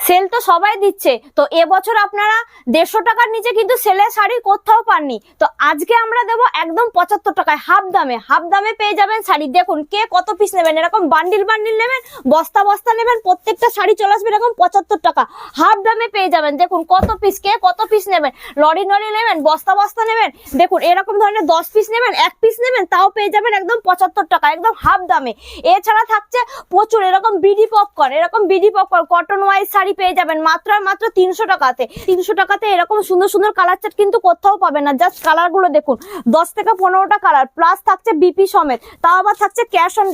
Sell তো সবাই দিচ্ছে, তো এবছর আপনারা 150 টাকার নিচে কিন্তু সেলের শাড়ি কোথাও পাননি। তো আজকে আমরা দেবো একদম 75 টাকায় হাফ দামে পেয়ে যাবেন শাড়ি। দেখুন কে কত পিস নেবেন, এরকম বান্ডিল নেবেন, বস্তা বস্তা নেবেন, প্রত্যেকটা শাড়ি চলে আসবে এরকম 75 টাকা হাফ দামে পেয়ে যাবেন। দেখুন কত পিস, কে কত পিস নেবেন, লরি নেবেন, বস্তা বস্তা নেবেন, দেখুন এরকম ধরনের 10 পিস নেবেন, 1 পিস নেবেন, তাও পেয়ে যাবেন একদম 75 টাকা একদম হাফ দামে। এছাড়া থাকছে প্রচুর এরকম BD popcorn cotton wise sari পেয়ে যাবেন মাত্র আর মাত্র 300 টাকাতে। 300 টাকাতে এরকম সুন্দর সুন্দর কালার চার্ট কিন্তু কোথাও পাবেন না। জাস্ট কালার গুলো দেখুন, 10 থেকে 15টা কালার, প্লাস থাকছে বিপি সমেত, তাও আবার থাকছে ক্যাশ অন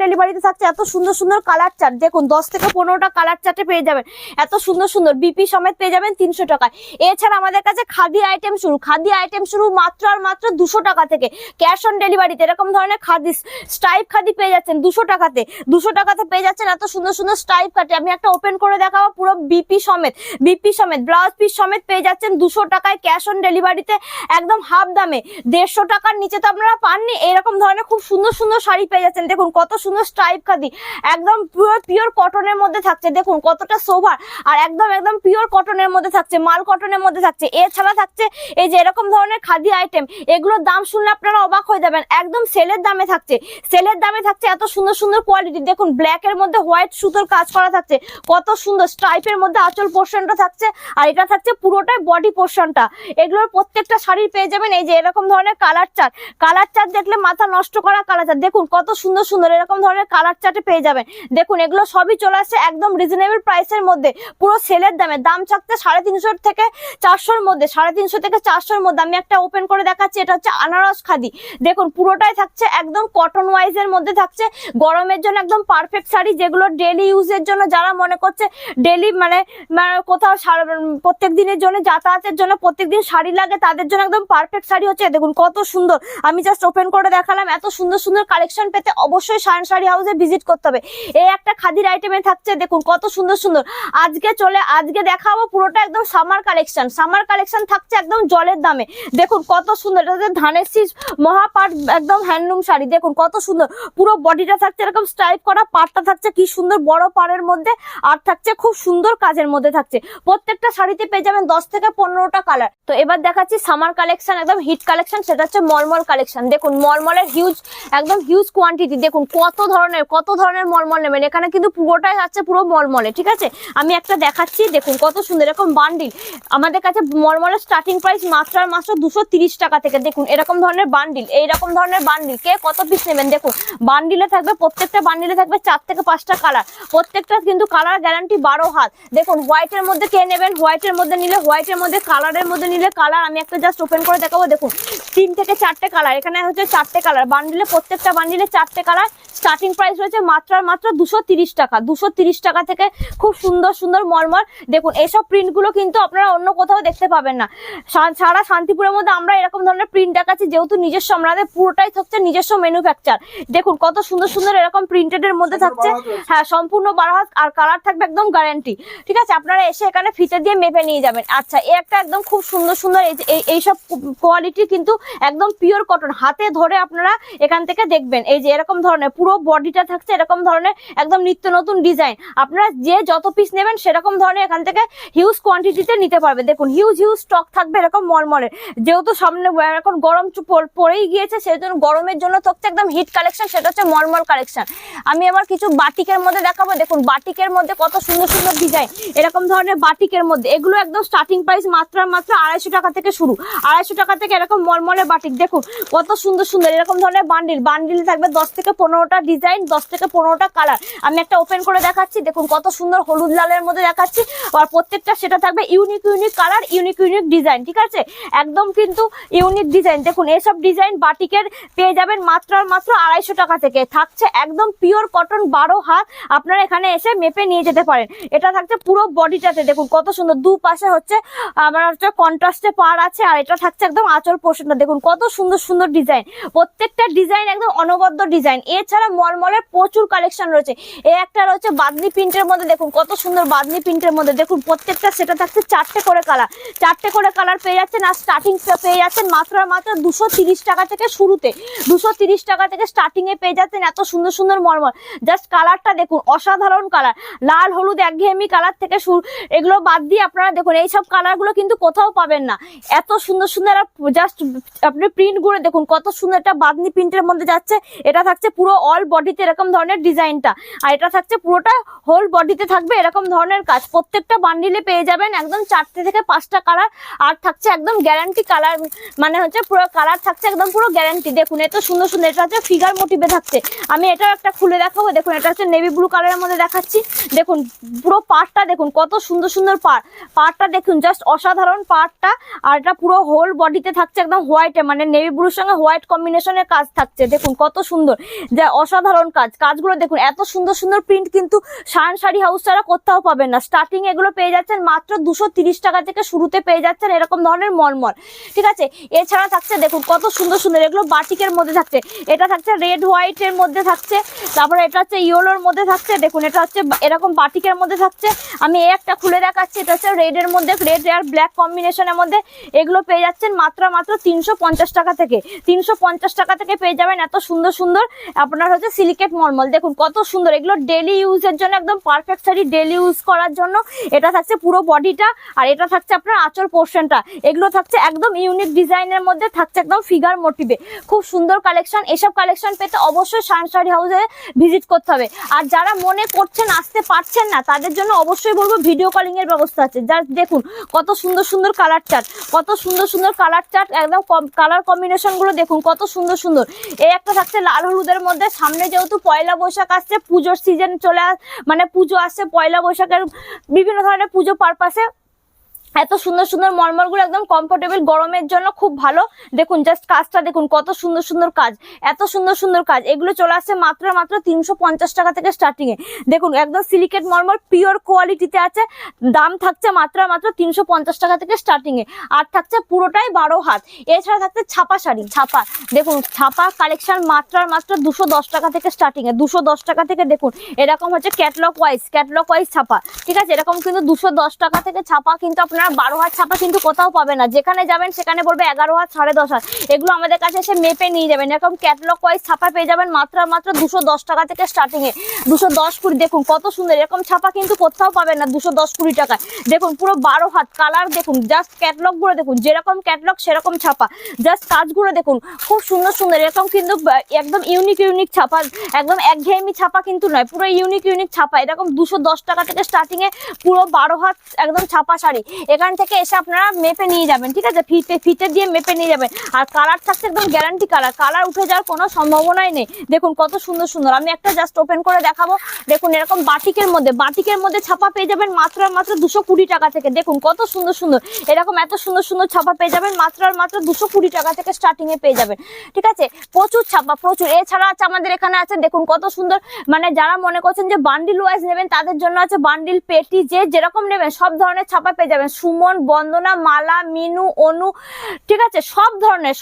ডেলিভারিতে থাকছে এত সুন্দর সুন্দর কালার চার্ট। দেখুন 10 থেকে 15টা কালার চার্টে পেয়ে যাবেন এত সুন্দর সুন্দর বিপি সমেত পেয়ে যাবেন 300 টাকায়। এছাড়া আমাদের কাছে খাদি আইটেম শুরু মাত্র আর মাত্র 200 টাকা থেকে। ক্যাশ অন ডেলিভারিতে এরকম ধরনের খাদি স্ট্রাইপ খাদি পেয়ে যাচ্ছেন 200 টাকাতে পেয়ে যাচ্ছেন এত সুন্দর সুন্দর স্ট্রাইপ খাদি। আমি একটা ওপেন করে দেখাবো, পুরো বিপি সমেত ব্লাউজ পিস সমেত পেয়ে যাচ্ছেন 200 টাকায় ক্যাশ অন ডেলিভারিতে একদম হাফ দামে। 150 টাকার নিচে তো আপনারা পাননি, এরকম ধরনের খুব সুন্দর সুন্দর শাড়ি পেয়ে যাচ্ছেন। দেখুন কত সুন্দর স্ট্রাইপ খাদি, একদম পিওর কটনের মধ্যে থাকছে, দেখুন কতটা সোভার, আর একদম পিওর কটনের মধ্যে থাকছে, মাল কটনের মধ্যে থাকছে। এছাড়া থাকছে এই যে এরকম ধরনের খাদি আইটেম, এগুলোর দাম শুনলে আপনারা অবাক হয়ে যাবেন, একদম সেলের দামে থাকছে এত সুন্দর সুন্দর কোয়ালিটি। দেখুন ব্ল্যাক এর মধ্যে হোয়াইট সুতোর কাজ করা থাকছে, কত সুন্দর স্ট্রাইপের মধ্যে আঁচল পোর্শনটা থাকছে, আর এটা থাকছে পুরোটাই বডি পোর্শনটা। এগুলোর প্রত্যেকটা শাড়ি পেয়ে যাবেন এই যে এরকম ধরনের কালার চার্ট দেখলে মাথা নষ্ট করা কালার চার্ট। দেখুন কত সুন্দর সুন্দর এরকম ধরনের কালার চার্টে পেয়ে যাবেন। দেখুন এগুলো সবই চলে আসছে একদম রিজনেবল প্রাইসের মধ্যে, পুরো সেলের দামে। দাম থাকছে 350 থেকে 400-র মধ্যে, 350 থেকে 400-র মধ্যে। আমি একটা ওপেন করে দেখাচ্ছি, এটা হচ্ছে আনারস খাদি। দেখুন পুরোটাই থাকছে একদম কটন ওয়াইজ এর মধ্যে থাকছে, গরমের জন্য একদম পারফেক্ট শাড়ি, যেগুলো ডেলি ইউজের জন্য, যারা মনে করছে ডেলি মানে কোথাও প্রত্যেক দিনের জন্য যাতায়াতের জন্য প্রত্যেকদিন শাড়ি লাগে, তাদের জন্য একদম পারফেক্ট শাড়ি হচ্ছে। দেখুন কত সুন্দর, আমি জাস্ট ওপেন করে দেখালাম। এত সুন্দর সুন্দর কালেকশন পেতে অবশ্যই শায়ন শাড়ি হাউসে ভিজিট করতে হবে। এই একটা খাদির আইটেমে থাকছে, দেখুন কত সুন্দর সুন্দর। আজকে দেখাবো পুরোটা একদম সামার কালেকশন থাকছে একদম জলের দামে। দেখুন কত সুন্দর, এটা হচ্ছে ধানের শীষ মহাপাট একদম হ্যান্ডলুম শাড়ি। দেখুন কত সুন্দর, পুরো বডিটা থাকছে এরকম স্ট্রাইপ করা, পাটটা থাকছে কি সুন্দর বড় পাড়ের মধ্যে, আর থাকছে খুব সুন্দর কাজের মধ্যে থাকছে। প্রত্যেকটা শাড়িতে পেয়ে যাবেন 10 থেকে 15টা কালার। তো এবার দেখাচ্ছি সামার কালেকশন, একদম হিট কালেকশন, সেটা হচ্ছে মলমল কালেকশন। দেখুন মলমলের একদম হিউজ কোয়ান্টিটি। দেখুন কত ধরনের মলমল নেবেন, এখানে কিন্তু পুরোটাই আছে পুরো মলমলে। ঠিক আছে, আমি একটা দেখাচ্ছি, দেখুন কত সুন্দর এরকম বান্ডিল। আমাদের কাছে মলমলের স্টার্টিং প্রাইস মাত্র আর মাত্র 230 টাকা থেকে। দেখুন এরকম ধরনের বান্ডিল, কে কত পিস নেবেন। দেখুন বান্ডিলে থাকবে, প্রত্যেকটা বান্ডিলে থাকবে 4 থেকে 5টা কালার, প্রত্যেকটা কিন্তু কালার গ্যারান্টি 12 হাত। দেখুন হোয়াইটের মধ্যে কে নেবেন, হোয়াইটের মধ্যে নিলে হোয়াইটের মধ্যে, কালারের মধ্যে নিলে কালার। আমি একটা জাস্ট ওপেন করে দেখাবো। দেখুন 3 থেকে 4টে কালার, এখানে হচ্ছে 4টে কালার বান্ডিলে, প্রত্যেকটা বান্ডিলে 4টে কালার। স্টার্টিং প্রাইস রয়েছে মাত্র আর মাত্র 230 টাকা। 230 টাকা থেকে খুব সুন্দর সুন্দর মলমল। দেখুন এইসব প্রিন্ট গুলো কিন্তু আপনারা অন্য কোথাও দেখতে পাবেন না। সারা শান্তিপুরের মধ্যে আমরা এরকম ধরনের প্রিন্ট দেখাচ্ছি, যেহেতু নিজস্ব, আমাদের পুরোটাই থাকছে নিজস্ব ম্যানুফ্যাকচার। দেখুন কত সুন্দর সুন্দর এরকম প্রিন্টেড এর মধ্যে থাকছে, হ্যাঁ সম্পূর্ণ 12 হাত, আর কালার থাকবে একদম গ্যারান্টি। ঠিক আছে, আপনারা এসে এখানে ফিতে দিয়ে মেপে নিয়ে যাবেন। আচ্ছা, এই একটা একদম খুব সুন্দর সুন্দর এইসব কোয়ালিটি কিন্তু একদম পিওর কটন, হাতে ধরে আপনারা এখান থেকে দেখবেন। এই যে এরকম ধরনের পুরো বডিটা থাকছে এরকম ধরনের একদম নিত্য নতুন ডিজাইন। আপনারা যে যত পিস নেবেন সেরকম ধরনের এখান থেকে হিউজ কোয়ান্টিটিতে নিতে পারবে। দেখুন হিউজ স্টক থাকবে এরকম মলমলের, যেহেতু সামনে এখন গরম পড়েই গিয়েছে, সেই জন্য গরমের জন্য থাকছে একদম হিট কালেকশন, সেটা হচ্ছে মলমল কালেকশন। আমি আবার কিছু বাটিকের মধ্যে দেখাবো। দেখুন বাটিকের মধ্যে কত সুন্দর সুন্দর ডিজাইন, এরকম ধরনের বাটিকের মধ্যে। এগুলো একদম স্টার্টিং প্রাইস মাত্র 250 টাকা থেকে শুরু, 250 টাকা থেকে এরকম মলমলের বাটিক। দেখুন কত সুন্দর সুন্দর এরকম ধরনের বান্ডিল থাকবে 10 থেকে 15টা ডিজাইন, 10 থেকে 15টা কালার। আমি একটা ওপেন করে দেখাচ্ছি। দেখুন কত সুন্দর হলুদ লালের মধ্যে দেখাচ্ছি, আর প্রত্যেকটা সেটা থাকবে ইউনিক কালার, ইউনিক ডিজাইন। ঠিক আছে, একদম কিন্তু ইউনিক ডিজাইন। দেখুন এইসব ডিজাইন বাটিকের পেয়ে যাবেন মাত্র আর মাত্র 250 টাকা থেকে। থাকছে একদম পিওর কটন 12 হাত, আপনারা এখানে এসে মেপে নিয়ে যেতে পারেন। এটা থাকছে পুরো বডিটাতে, দেখুন কত সুন্দর, দুপাশে হচ্ছে আমার হচ্ছে কন্ট্রাস্টে পার আছে, আর এটা থাকছে একদম আঁচল পোর্শনটা। দেখুন কত সুন্দর সুন্দর ডিজাইন, প্রত্যেকটা ডিজাইন একদম অনবদ্য ডিজাইন। এছাড়া মলমলের প্রচুর কালেকশন রয়েছে। এই একটা রয়েছে বাদনি প্রিন্টের মধ্যে, দেখুন কত সুন্দর বাদনি প্রিন্টের মধ্যে। দেখুন প্রত্যেকটা সেটা থাকছে 4টে করে কালার পেয়ে যাচ্ছেন, আর স্টার্টিং পেয়ে যাচ্ছেন মাত্র আর মাত্র 230 টাকা থেকে। শুরুতে 230 টাকা থেকে স্টার্টিং এ পেয়ে যাচ্ছেন এত সুন্দর সুন্দর মলমল। জাস্ট কালারটা দেখুন, অসাধারণ কালার, লাল হলুদ হলুদ একঘেয়েমি কালার থেকে এগুলো বাদ দিয়ে আপনারা দেখুন এইসব কালার গুলো কিন্তু কোথাও পাবেন না। এত সুন্দর সুন্দর জাস্ট আপনি প্রিন্ট গুলো দেখুন কত সুন্দর, একটা বাদনি প্রিন্টের মধ্যে যাচ্ছে। এটা থাকছে পুরো অল বডিতে এরকম ধরনের ডিজাইনটা, আর এটা থাকছে পুরোটা হোল বডিতে থাকবে এরকম ধরনের কাজ। প্রত্যেকটা বান্ডিলে পেয়ে যাবেন একদম 4 থেকে 5টা কালার, আর থাকছে একদম গ্যারান্টি কালার, মানে হচ্ছে পুরো কালার থাকছে একদম পুরো গ্যারান্টি। দেখুন এত সুন্দর সুন্দর, এটা হচ্ছে ফিগার মোটিভে থাকছে। আমি এটাও একটা খুলে দেখাবো। দেখুন এটা হচ্ছে নেভি ব্লু কালারের মধ্যে দেখাচ্ছি। দেখুন পুরো পাড়টা দেখুন কত সুন্দর সুন্দর পাড়টা দেখুন, জাস্ট অসাধারণ পাড়টা। আর এটা পুরো হোল বডিতে থাকছে একদম হোয়াইটে, মানে নেভি ব্লুর সঙ্গে হোয়াইট কম্বিনেশনের কাজ থাকছে। দেখুন কত সুন্দর, যা অসাধারণ কাজগুলো দেখুন। এত সুন্দর সুন্দর প্রিন্ট কিন্তু শান শাড়ি হাউস ছাড়া কোথাও পাবেন না। স্টার্টিং এগুলো পেয়ে যাচ্ছেন মাত্র 230 টাকা থেকে শুরুতে পেয়ে যাচ্ছেন এরকম ধরনের মলমল, ঠিক আছে। এছাড়া থাকছে দেখুন কত সুন্দর সুন্দর, এগুলো বাটিকের মধ্যে থাকছে। এটা থাকছে রেড হোয়াইট এর মধ্যে থাকছে, তারপরে এটা হচ্ছে ইয়েলোর মধ্যে থাকছে। দেখুন এটা হচ্ছে এরকম বাটিকের মধ্যে থাকছে। আমি একটা খুলে দেখাচ্ছি, এটা হচ্ছে রেড এর মধ্যে, রেড আর ব্ল্যাক কম্বিনেশনের মধ্যে। এগুলো পেয়ে যাচ্ছেন মাত্র 350 টাকা থেকে। 350 টাকা থেকে পেয়ে যাবেন এত সুন্দর সুন্দর আপনার হচ্ছে সিলিকেট মলমল। দেখুন কত সুন্দর, এগুলো ডেলি ইউজের জন্য একদম পারফেক্ট শাড়ি, ডেলি ইউজ করার জন্য। এটা থাকছে পুরো বডিটা, আর এটা থাকছে আপনার আঁচল পোর্শনটা। এগুলো থাকছে একদম ইউনিক ডিজাইনের মধ্যে, থাকছে একদম ফিগার মোটিভে। খুব সুন্দর কালেকশন। এসব কালেকশন পেতে অবশ্যই শান শাড়ি হাউসে ভিজিট করতে হবে। আর যারা মনে করছেন আসতে পারছেন না, তাদের জন্য অবশ্যই বলবো ভিডিও কলিং এর ব্যবস্থা আছে। যার দেখুন কত সুন্দর সুন্দর কালার চার্ট, কত সুন্দর সুন্দর কালার চার্ট, একদম কালার কম্বিনেশন গুলো দেখুন কত সুন্দর সুন্দর। এই একটা থাকছে লাল হলুদের মধ্যে। সামনে যেহেতু পয়লা বৈশাখ আসছে, পুজোর সিজন মানে পুজো আসছে, পয়লা বৈশাখের বিভিন্ন ধরনের পুজো পারপাসে এত সুন্দর সুন্দর মলমল গুলো একদম কমফোর্টেবল, গরমের জন্য খুব ভালো। দেখুন জাস্ট কাজটা দেখুন কত সুন্দর সুন্দর কাজ, এত সুন্দর সুন্দর কাজ। এগুলো চলে আসছে মাত্র 350 টাকা থেকে স্টার্টিং এ। দেখুন একদম সিলিকেট মলমল পিওর কোয়ালিটিতে আছে। দাম থাকছে মাত্র 350 টাকা থেকে স্টার্টিং এ, আর থাকছে পুরোটাই 12 হাত। এছাড়া থাকছে ছাপা শাড়ি, ছাপা দেখুন ছাপা কালেকশন মাত্র 210 টাকা থেকে স্টার্টিং এ। 210 টাকা থেকে দেখুন এরকম হচ্ছে ক্যাটলগ ওয়াইজ ছাপা, ঠিক আছে। এরকম কিন্তু 210 টাকা থেকে ছাপা কিন্তু আপনার 12 হাত ছাপা কিন্তু কোথাও পাবে না। যেখানে যাবেন সেখানে বলবে 11 হাত, 10.5 হাত। এগুলো আমাদের কাছে এসে মেপে নিয়ে যাবেন। এরকম ক্যাটালগ ওয়াইজ ছাপা পেয়ে যাবেন মাত্র 210 টাকা থেকে স্টার্টিং এ। 210-20 দেখুন কত সুন্দর, এরকম ছাপা কিন্তু কোথাও পাবেন না 210-20 টাকায়। দেখুন পুরো 12 হাত কালার দেখুন, জাস্ট ক্যাটালগ গুলো দেখুন, যেরকম ক্যাটালগ সেরকম ছাপা। জাস্ট কাজগুলো দেখুন খুব সুন্দর সুন্দর। এরকম কিন্তু একদম ইউনিক ছাপা, একদম একঘেয়েমি ছাপা কিন্তু নয়, পুরো ইউনিক ছাপা। এরকম 210 টাকা থেকে স্টার্টিং এ পুরো 12 হাত একদম ছাপা শাড়ি। এখান থেকে এসে আপনারা মেপে নিয়ে যাবেন, ঠিক আছে, ফিতে দিয়ে মেপে নিয়ে যাবেন। আর কালার থাকছে একদম গ্যারান্টি কালার, কালার উঠে যাওয়ার কোনো সম্ভাবনাই নেই। দেখুন কত সুন্দর সুন্দর। আমি একটা জাস্ট ওপেন করে দেখাবো। দেখুন এরকম বাটিকের মধ্যে ছাপা পেয়ে যাবেন মাত্র 220 টাকা থেকে। দেখুন কত সুন্দর সুন্দর, এরকম এত সুন্দর সুন্দর ছাপা পেয়ে যাবেন মাত্র 220 টাকা থেকে স্টার্টিং এ পেয়ে যাবেন, ঠিক আছে। প্রচুর ছাপা, প্রচুর। এছাড়া আছে আমাদের এখানে আছে দেখুন কত সুন্দর, মানে যারা মনে করছেন যে বান্ডিল ওয়াইজ নেবেন তাদের জন্য আছে বান্ডিল, পেটি, যে যেরকম নেবেন সব ধরনের ছাপা পেয়ে যাবেন। সুমন, বন্দনা, মালা, মিনু, অনু, ঠিক আছে, সব ধরনের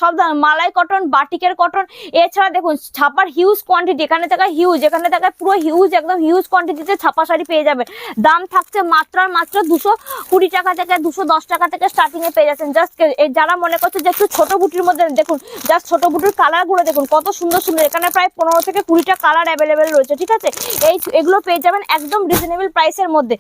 মালাই কটন, বাটিকের কটন। এছাড়া দেখুন ছাপার হিউজ কোয়ান্টিটি, এখানে থেকে হিউজ, এখানে থেকে পুরো হিউজ, একদম হিউজ কোয়ান্টিটিতে ছাপা শাড়ি পেয়ে যাবেন। দাম থাকছে মাত্র 220 টাকা থেকে 210 টাকা থেকে স্টার্টিং এ পেয়ে যাচ্ছেন। জাস্ট যারা মনে করছে যে একটু ছোট বুটির মধ্যে, দেখুন জাস্ট ছোট বুটির কালার গুলো দেখুন কত সুন্দর সুন্দর। এখানে প্রায় 15 থেকে 20টা কালার অ্যাভেলেবেল রয়েছে, ঠিক আছে। এগুলো পেয়ে যাবেন একদম রিজনেবল প্রাইসের মধ্যে,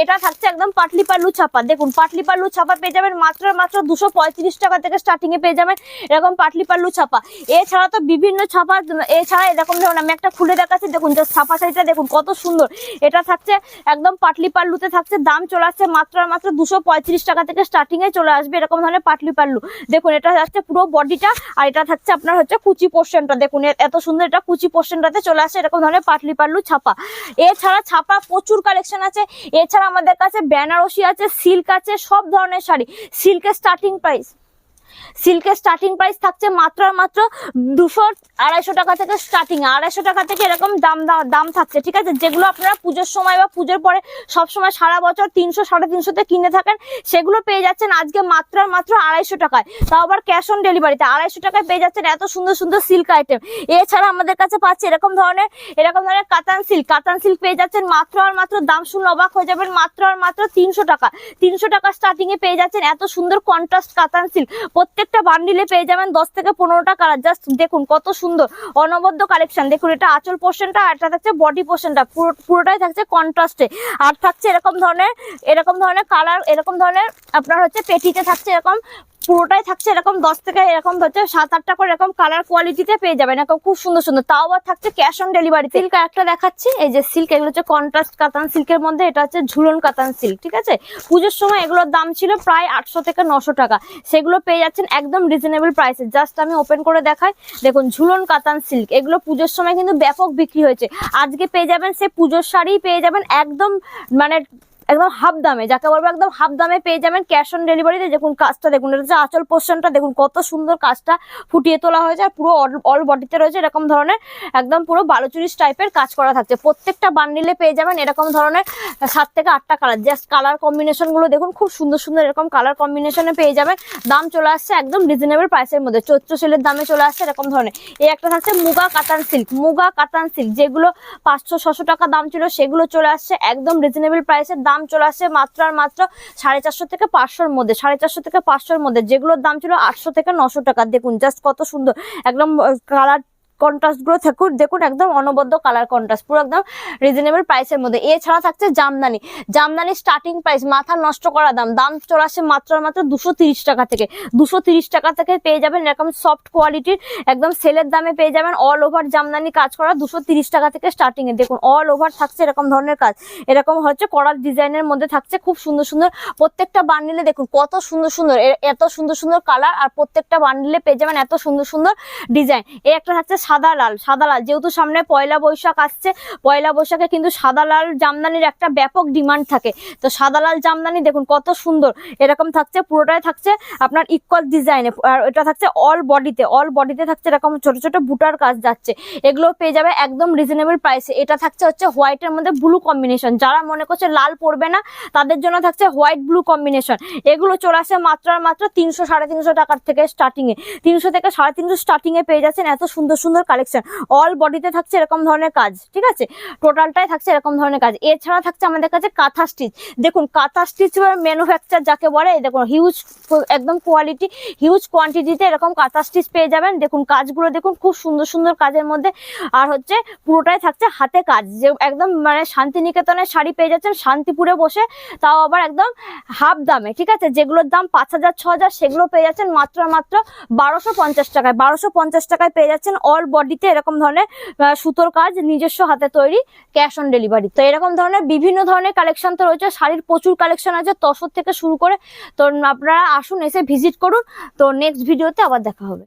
এটা থাকছে একদম পাটলি পাল্লু ছাপা। দেখুন পাটলি পাল্লু ছাপা পেয়ে যাবেন মাত্র 235 টাকা থেকে স্টার্টিং এ পেয়ে যাবেন এরকম পাটলি পাল্লু ছাপা। এছাড়া তো বিভিন্ন ছাপা, এছাড়া এরকম ধরুন আমি একটা খুলে দেখাচ্ছি। দেখুন যে ছাপা শাড়িটা দেখুন কত সুন্দর, এটা থাকছে একদম পাটলি পাল্লুতে থাকছে। দাম চলে আসছে মাত্র 235 টাকা থেকে স্টার্টিং এ চলে আসবে এরকম ধরনের পাটলি পাল্লু। দেখুন এটা থাকছে পুরো বডিটা, আর এটা থাকছে আপনার হচ্ছে কুচি পোর্শনটা। দেখুন এত সুন্দর, এটা কুচি পোর্শনটাতে চলে আসে এরকম ধরনের পাটলি পাল্লু ছাপা। এছাড়া ছাপা প্রচুর কালেকশন আছে। এছাড়া আমাদের কাছে বেনারসি আছে, সিল্ক আছে, সব ধরনের শাড়ি। সিল্কের স্টার্টিং প্রাইস থাকছে মাত্র 200-250 টাকা থেকে স্টার্টিং। 250 টাকা থেকে এরকম দাম থাকছে, ঠিক আছে। যেগুলো আপনারা পুজোর সময় বা পুজোর পরে সবসময় সারা বছর 300-350 কিনে থাকেন, সেগুলো পেয়ে যাচ্ছেন আজকে মাত্র 250 টাকায়, তাও আবার ক্যাশ অন ডেলিভারিতে। 250 টাকায় পেয়ে যাচ্ছেন এত সুন্দর সুন্দর সিল্ক আইটেম। এছাড়া আমাদের কাছে পাচ্ছে এরকম ধরনের কাতান সিল্ক পেয়ে যাচ্ছেন মাত্র দাম শুনলে অবাক হয়ে যাবেন, মাত্র 300 টাকা। 300 টাকা স্টার্টিং এ পেয়ে যাচ্ছেন এত সুন্দর কন্ট্রাস্ট কাতান সিল্ক। প্রত্যেকটা বান্ডিলে পেয়ে যাবেন 10 থেকে 15টা কালার। জাস্ট দেখুন কত সুন্দর অনবদ্য কালেকশন। দেখুন এটা আঁচল পোর্শনটা, আর এটা থাকছে বডি পোর্শনটা, পুরোটাই থাকছে কন্ট্রাস্টে। আর থাকছে এরকম ধরনের কালার, এরকম ধরনের আপনার হচ্ছে পেটিতে থাকছে এরকম, পুরোটাই থাকছে এরকম 10 থেকে এরকম হচ্ছে 7-8টা করে এরকম কালার কোয়ালিটিতে পেয়ে যাবেন, এরকম খুব সুন্দর সুন্দর। তাও আবার থাকছে ক্যাশ অন ডেলিভারি। সিল্ক একটা দেখাচ্ছি, এই যে সিল্ক, এগুলো হচ্ছে কন্ট্রাস্ট কাতান সিল্কের মধ্যে, এটা হচ্ছে ঝুলন কাতান সিল্ক, ঠিক আছে। পুজোর সময় এগুলোর দাম ছিল প্রায় 800 থেকে 900 টাকা, সেগুলো পেয়ে যাচ্ছেন একদম রিজনেবল প্রাইসে। জাস্ট আমি ওপেন করে দেখাই, দেখুন ঝুলন কাতান সিল্ক, এগুলো পুজোর সময় কিন্তু ব্যাপক বিক্রি হয়েছে। আজকে পেয়ে যাবেন সে পুজোর শাড়ি পেয়ে যাবেন একদম মানে একদম হাফ দামে, যাকে বলবো একদম হাফ দামে পেয়ে যাবেন ক্যাশ অন ডেলিভারিতে। দেখুন কাজটা দেখুন, এটা হচ্ছে আঁচল পোর্শনটা, দেখুন কত সুন্দর কাজটা ফুটিয়ে তোলা হয়েছে, আর পুরো অল বডিতে রয়েছে এরকম ধরনের একদম পুরো বালুচুরিস টাইপের কাজ করা থাকছে। প্রত্যেকটা বান্ডিলে পেয়ে যাবেন এরকম ধরনের 7 থেকে 8টা কালার। জাস্ট কালার কম্বিনেশন গুলো দেখুন খুব সুন্দর সুন্দর, এরকম কালার কম্বিনেশনে পেয়ে যাবেন। দাম চলে আসছে একদম রিজনেবল প্রাইসের মধ্যে, চৈত্র সেলের দামে চলে আসছে এরকম ধরনের। এই একটা থাকছে মুগা কাতান সিল্ক, মুগা কাতান সিল্ক, যেগুলো 500-600 টাকা দাম ছিল সেগুলো চলে আসছে একদম রিজনেবল প্রাইসের। দাম চলে আসছে মাত্র আর মাত্র 450 থেকে 500-র মধ্যে, 450 থেকে 500-র মধ্যে, যেগুলোর দাম ছিল 800 থেকে 900 টাকা। দেখুন জাস্ট কত সুন্দর একদম কালার কন্ট্রাস্ট গুলো দেখুন একদম অনবদ্য কালার কন্ট্রাস্ট, পুরো একদম রিজনেবল প্রাইসের মধ্যে। এছাড়া থাকছে জামদানি, জামদানি স্টার্টিং প্রাইস মাথা নষ্ট করা দাম, দাম চলে আসে মাত্র আর মাত্র 230 টাকা থেকে। 230 টাকা থেকে পেয়ে যাবেন এরকম সফট কোয়ালিটির একদম সেলের দামে পেয়ে যাবেন অল ওভার জামদানি কাজ করা 230 টাকা থেকে স্টার্টিং এ। দেখুন অল ওভার থাকছে এরকম ধরনের কাজ, এরকম হচ্ছে করার ডিজাইনের মধ্যে থাকছে খুব সুন্দর সুন্দর। প্রত্যেকটা বান্ডিলে দেখুন কত সুন্দর সুন্দর, এত সুন্দর সুন্দর কালার, আর প্রত্যেকটা বান্ডিলে পেয়ে যাবেন এত সুন্দর সুন্দর ডিজাইন। এই একটা থাকছে সাদা লাল, সাদা লাল, যেহেতু সামনে পয়লা বৈশাখ আসছে, পয়লা বৈশাখে কিন্তু সাদা লাল জামদানির একটা ব্যাপক ডিমান্ড থাকে। তো সাদা লাল জামদানি দেখুন কত সুন্দর, এরকম থাকছে পুরোটাই থাকছে আপনার ইকুয়াল ডিজাইনে, আর এটা থাকছে অল বডিতে থাকছে এরকম ছোট ছোট বুটার কাজ যাচ্ছে। এগুলো পেয়ে যাবে একদম রিজনেবল প্রাইসে। এটা থাকছে হচ্ছে হোয়াইটের মধ্যে ব্লু কম্বিনেশন, যারা মনে করছে লাল পরবে না তাদের জন্য থাকছে হোয়াইট ব্লু কম্বিনেশন। এগুলো চলে আসে মাত্র আর মাত্র 300-350 টাকার থেকে স্টার্টিং এ, 300 থেকে 350 স্টার্টিং এ পেয়ে যাচ্ছেন এত সুন্দর সুন্দর কালেকশন। অল বডিতে থাকছে এরকম ধরনের কাজ, ঠিক আছে, টোটালটাই থাকছে এরকম ধরনের কাজ। এছাড়া থাকছে আমাদের কাছে কাঁথা স্টিচ, দেখুন কাঁথা স্টিচ ম্যানুফ্যাকচার যাকে বলে, দেখুন হিউজ একদম কোয়ালিটি, হিউজ কোয়ান্টিটিতে এরকম কাঁথা স্টিচ পেয়ে যাবেন। দেখুন কাজগুলো দেখুন খুব সুন্দর সুন্দর কাজের মধ্যে, আর হচ্ছে পুরোটাই থাকছে হাতে কাজ, যে একদম মানে শান্তিনিকেতনের শাড়ি পেয়ে যাচ্ছেন শান্তিপুরে বসে, তাও আবার একদম হাফ দামে, ঠিক আছে। যেগুলোর দাম 5000-6000 সেগুলো পেয়ে যাচ্ছেন মাত্র মাত্র 1250 টাকায়। 1250 টাকায় পেয়ে যাচ্ছেন অল বডিতে এরকম ধরনের সুতোর কাজ, নিজস্ব হাতে তৈরি, ক্যাশ অন ডেলিভারি। তো এরকম ধরনের বিভিন্ন ধরনের কালেকশন তো রয়েছে, শাড়ির প্রচুর কালেকশন আছে তসর থেকে শুরু করে। তো আপনারা আসুন, এসে ভিজিট করুন। তো নেক্সট ভিডিওতে আবার দেখা হবে।